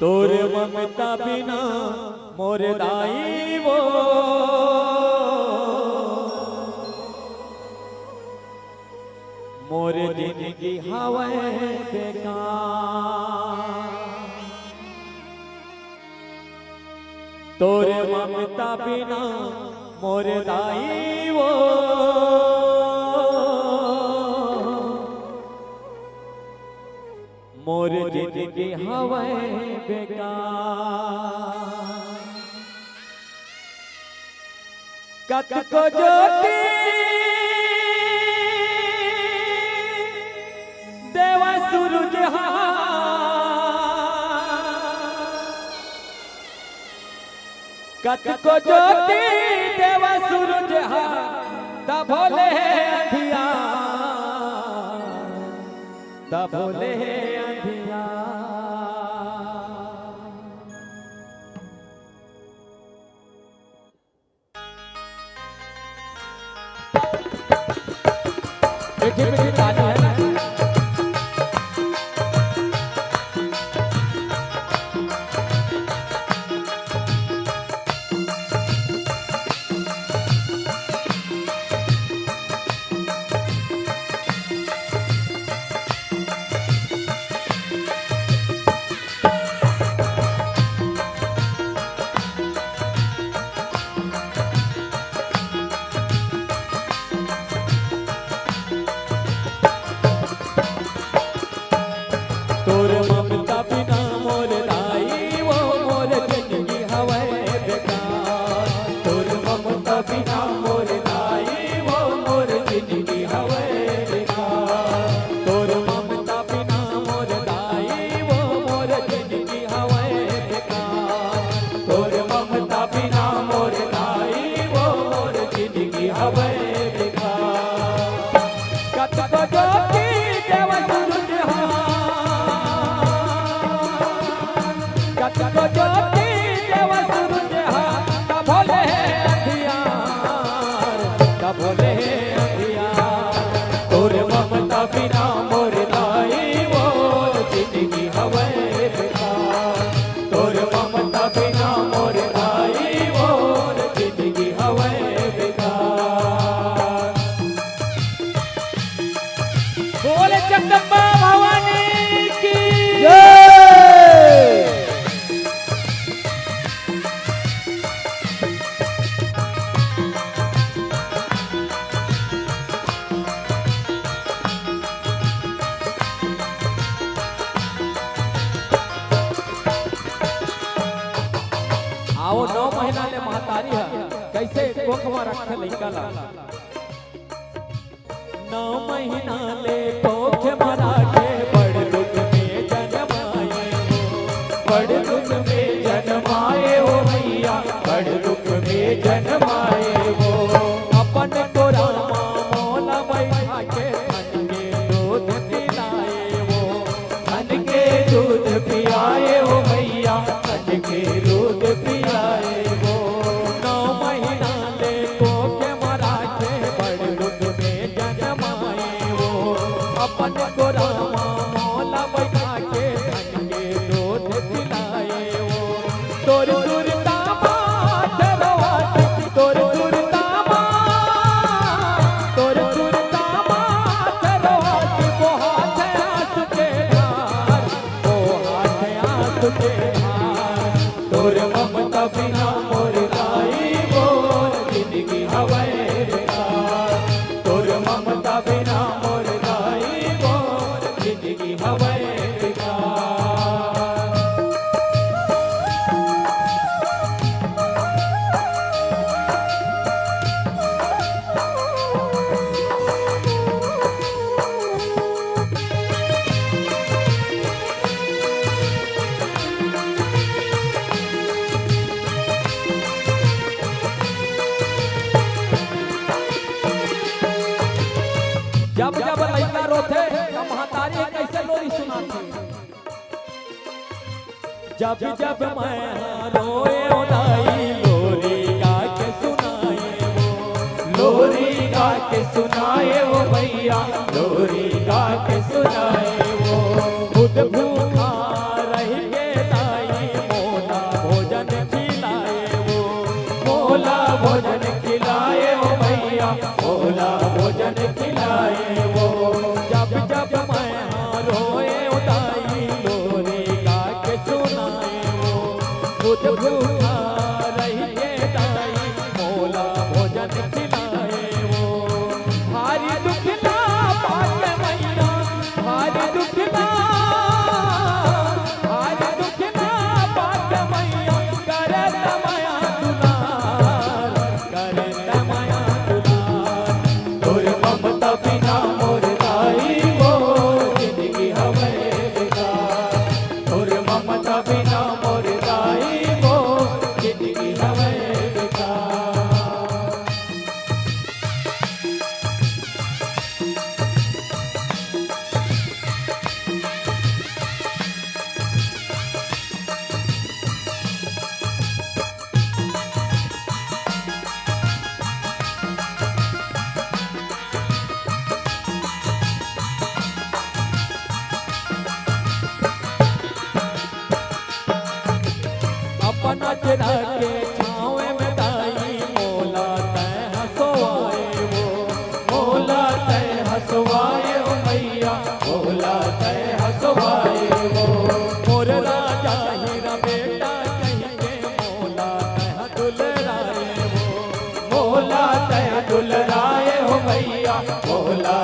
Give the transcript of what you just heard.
तोरे ममता बिना मोर दाई वो मोर जिंदगी हवे बेकार। तोरे ममता बिना मोर दाई वो मोर जिंदगी हवे बेकार। कत को ज्योति देवा सूरज कत को ज्योति देवा सूरज तब भोले अंधिया तब भोले अंधिया। मीठी मीठी ताली है ना। तोर ममता बिना मोर दाई वो मोर जिंदगी हवे बेकार। तोर ममता बिना मोर दाई वो मोर जिंदगी हवे बेकार। तोर ममता बिना मोर दाई वो मोर जिंदगी हवे बेकार। तोर ममता बिना मोर दाई वो मोर जिंदगी हवे बेकार। कत को ज्योति देवा सूरज कत को ज्योति देवा सूरज तब भोले अंधियार तब भोले अंधियार। तोर ममता बिना मोर दाई वो जिंदगी हवे बेकार। तोर ममता बिना मोर दाई वो जिंदगी हवे बेकार। बोले जगदम्बा भवानी की जय। आओ 9 महीना ले महतारी है कैसे कोख में रख लइका ला। 9 महीना ले कोख में रखे बड़ दुख में जन्माए हो। बड़ दुख में जन्माए हो भैया बड़ दुख में जन्माए हो। अपन को रामा मौला बैठा के धन के दूध पिलाए हो। धन के दूध पियाए हो भैया धन के दूध पियाए हो। 9 महीना ले कोख में रखे बड़ दुख में जन्माए हो। अपन को रामा मौला बैठा के धन के दूध पिलाए हो। तोर सुरता माथ रोवात तोर सुरता तोर सुरता माथ रोवात वो हाथ आंसू के धार वो हाथ आंसू के धार। तोर ममता बिना मोर दाई मोर जिंदगी हवे बेकार। तोर ममता बिना मोर दाई मोर जिंदगी हवे बेकार। जब जब लइका रोथे तब महतारी कैसे लोरी सुनाती। जब जब मैं रोए ओ दाई लोरी गा के सुनाए वो। लोरी गा के सुनाए वो भैया लोरी गा के सुनाए वो। खुद भूखा रह के दाई मैया मोला भोजन खिलाए वो। जब जब मैं हाँ रोए उदाई लोरी गा के सुनाए वो। खुद भूखा रही के दाई मोला भोजन खिलाए वो। भारी दुख ना पाके मैया भारी दुख ना पाके मैया करे तमया दुलार करे तमया दुलार। तोर ममता बिना मोर दाई वो जिंदगी हमें बेकार। तोर ममता बिना मोर दाई वो जिंदगी हमें बेकार। अपना चरा के छावे में दाई मोला तय हंसवाए वो। मोला तय हंसवाए ओ मैया मोला तय हंसवाए वो। मोर राजा हीरा बेटा कहेंगे मोला तय दुलराए वो। मोला तय दुलराए हो मैया मोला